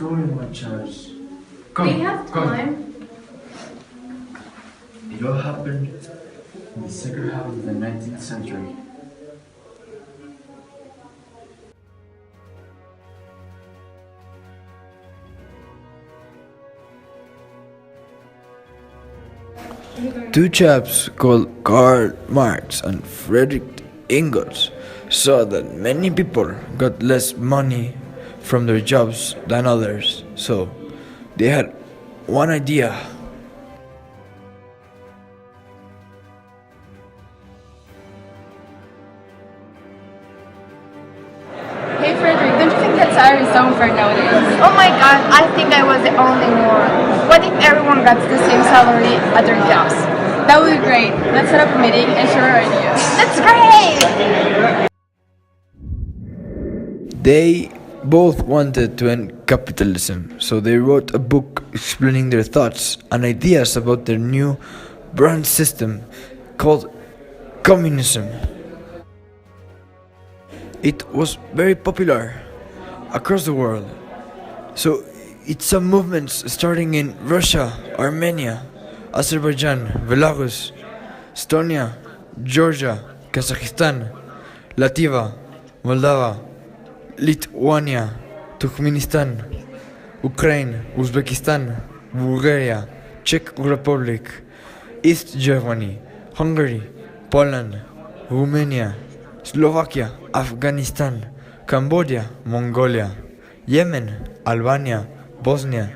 story, my child. We have time. It all happened in the second half of the 19th century. Two chaps called Karl Marx and Friedrich Engels saw that many people got less money from their jobs than others, so they had one idea. Hey Frederick, don't you think that salary is so unfair nowadays? Oh my god, I think I was the only one. What if everyone got the same salary at their jobs? That would be great. Let's set up a meeting and share our ideas. That's great! They both wanted to end capitalism, so they wrote a book explaining their thoughts and ideas about their new brand system called communism. It was very popular across the world, so it saw movements starting in Russia, Armenia, Azerbaijan, Belarus, Estonia, Georgia, Kazakhstan, Latvia, Moldova, Lithuania, Turkmenistan, Ukraine, Uzbekistan, Bulgaria, Czech Republic, East Germany, Hungary, Poland, Romania, Slovakia, Afghanistan, Cambodia, Mongolia, Yemen, Albania, Bosnia,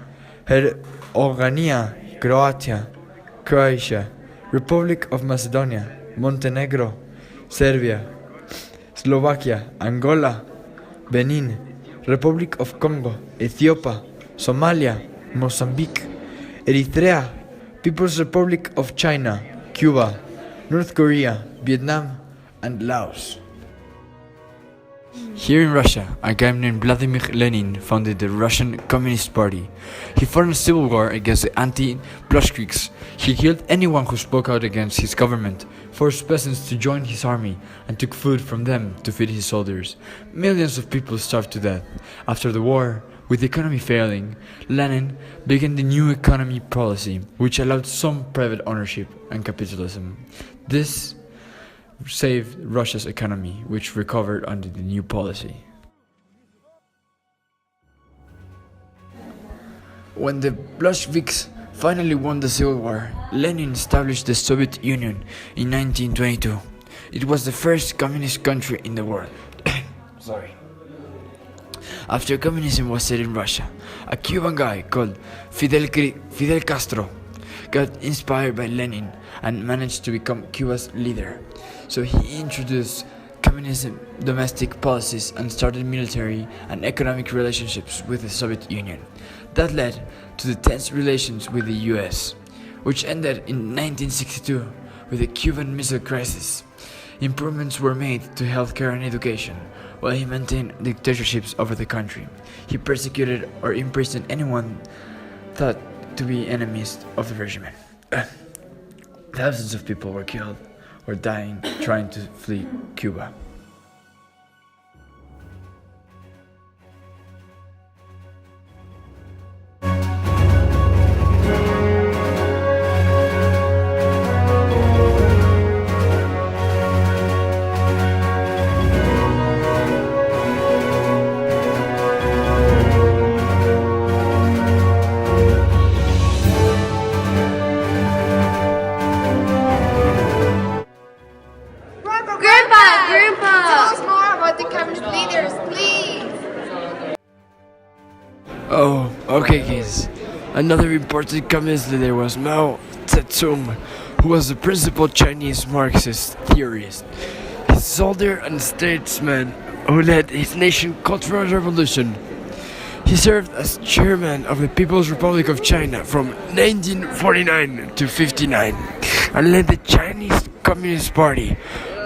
Herzegovina, Croatia, Republic of Macedonia, Montenegro, Serbia, Slovakia, Angola, Benin, Republic of Congo, Ethiopia, Somalia, Mozambique, Eritrea, People's Republic of China, Cuba, North Korea, Vietnam, and Laos. Here in Russia, a guy named Vladimir Lenin founded the Russian Communist Party. He fought a civil war against the anti-Bolsheviks. He killed anyone who spoke out against his government, forced peasants to join his army, and took food from them to feed his soldiers. Millions of people starved to death. After the war, with the economy failing, Lenin began the new economy policy, which allowed some private ownership and capitalism. This saved Russia's economy, which recovered under the new policy. When the Bolsheviks finally won the Civil War, Lenin established the Soviet Union in 1922. It was the first communist country in the world. Sorry. After communism was set in Russia, a Cuban guy called Fidel Castro got inspired by Lenin and managed to become Cuba's leader. So he introduced communism domestic policies and started military and economic relationships with the Soviet Union. That led to the tense relations with the US, which ended in 1962 with the Cuban Missile Crisis. Improvements were made to healthcare and education, while he maintained dictatorships over the country. He persecuted or imprisoned anyone thought to be enemies of the regime. Thousands of people were killed or dying trying to flee Cuba. Tell us more about the communist leaders, please! Oh, okay kids. Another important communist leader was Mao Zedong, who was the principal Chinese Marxist theorist. He's a soldier and statesman who led his nation's Cultural Revolution. He served as chairman of the People's Republic of China from 1949 to 59 and led the Chinese Communist Party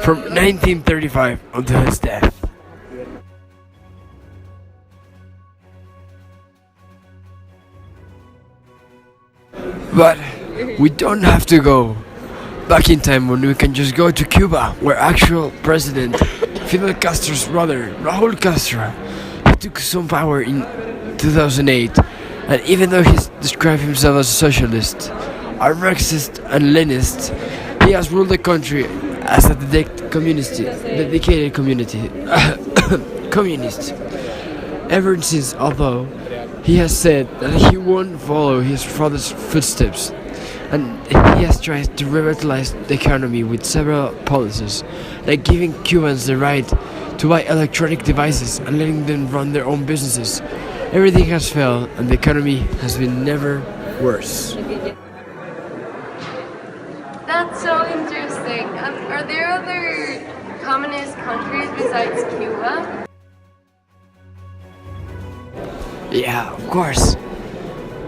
from 1935 until his death. But we don't have to go back in time when we can just go to Cuba, where actual President Fidel Castro's brother, Raúl Castro, he took some power in 2008, and even though he described himself as a socialist, a Marxist and Leninist, he has ruled the country as a dedicated communist ever since, although he has said that he won't follow his father's footsteps, and he has tried to revitalize the economy with several policies, like giving Cubans the right to buy electronic devices and letting them run their own businesses. Everything has failed, and the economy has been never worse. That's so interesting. Are there other communist countries besides Cuba? Yeah, of course.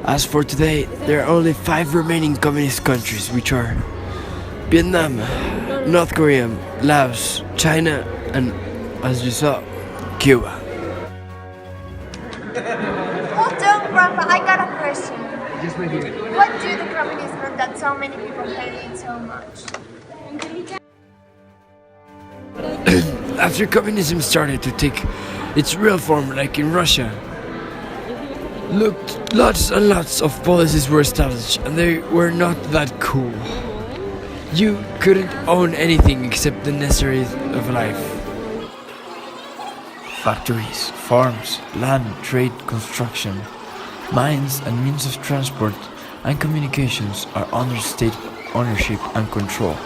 As for today, there are only 5 remaining communist countries, which are Vietnam, North Korea, Laos, China, and, as you saw, Cuba. Hold on, Grandpa, I got a question. Just wait here. What do the communists want that so many people hate it so much? After communism started to take its real form, like in Russia, lots and lots of policies were established, and they were not that cool. You couldn't own anything except the necessaries of life. Factories, farms, land, trade, construction, mines and means of transport and communications are under state ownership and control.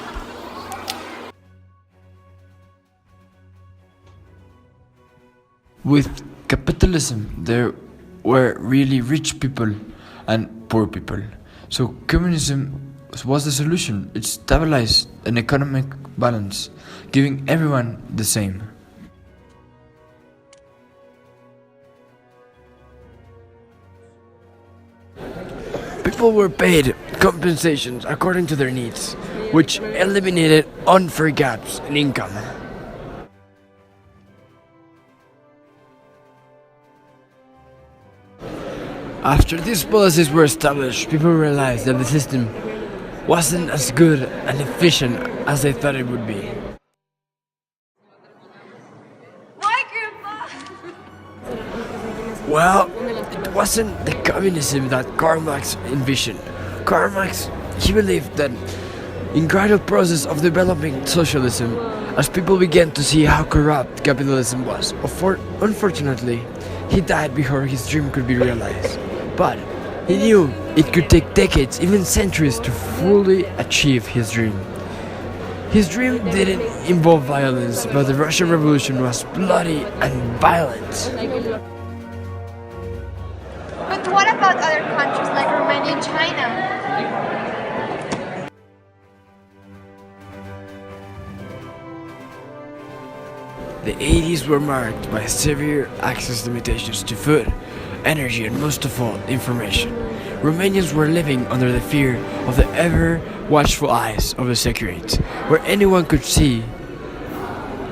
With capitalism, there were really rich people and poor people. So communism was the solution. It stabilized an economic balance, giving everyone the same. People were paid compensations according to their needs, which eliminated unfair gaps in income. After these policies were established, people realized that the system wasn't as good and efficient as they thought it would be. Why, Grandpa? Well, it wasn't the communism that Karl Marx envisioned. Karl Marx, he believed that in gradual process of developing socialism, as people began to see how corrupt capitalism was. Unfortunately, he died before his dream could be realized. But he knew it could take decades, even centuries, to fully achieve his dream. His dream didn't involve violence, but the Russian Revolution was bloody and violent. But what about other countries like Romania and China? The 80s were marked by severe access limitations to food, energy, and most of all, information. Romanians were living under the fear of the ever watchful eyes of the Securitate, where anyone could see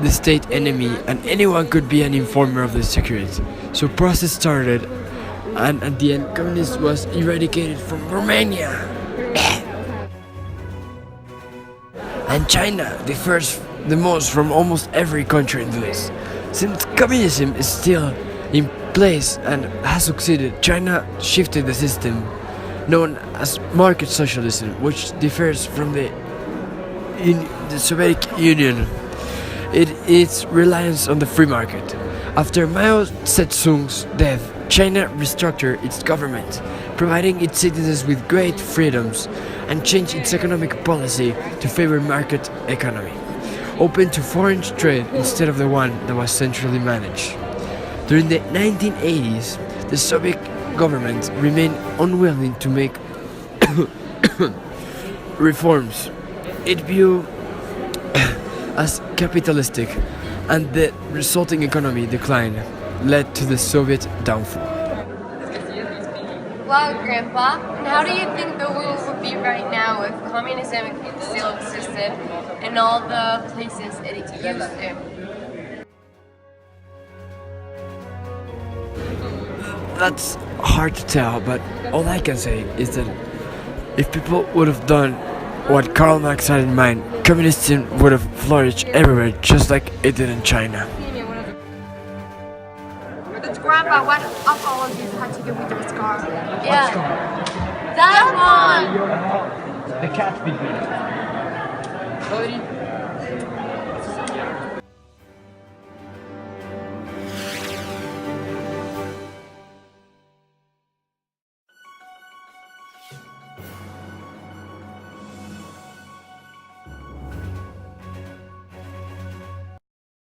the state enemy and anyone could be an informer of the Securitate. So process started, and at the end, communism was eradicated from Romania. And China differs the most from almost every country in the list. Since communism is still in place and has succeeded, China shifted the system known as market socialism, which differs from the Soviet Union. Its reliance on the free market. After Mao Zedong's death, China restructured its government, providing its citizens with great freedoms, and changed its economic policy to favor market economy, open to foreign trade instead of the one that was centrally managed. During the 1980s, the Soviet government remained unwilling to make reforms it viewed as capitalistic, and the resulting economy decline led to the Soviet downfall. Wow, Grandpa. And how do you think the world would be right now if communism still existed in all the places it used to? That's hard to tell, but all I can say is that if people would have done what Karl Marx had in mind, communism would have flourished everywhere, just like it did in China. That's great. Grandpa, what of all of these had to do with your scar? Yeah. That one! The cat bit me.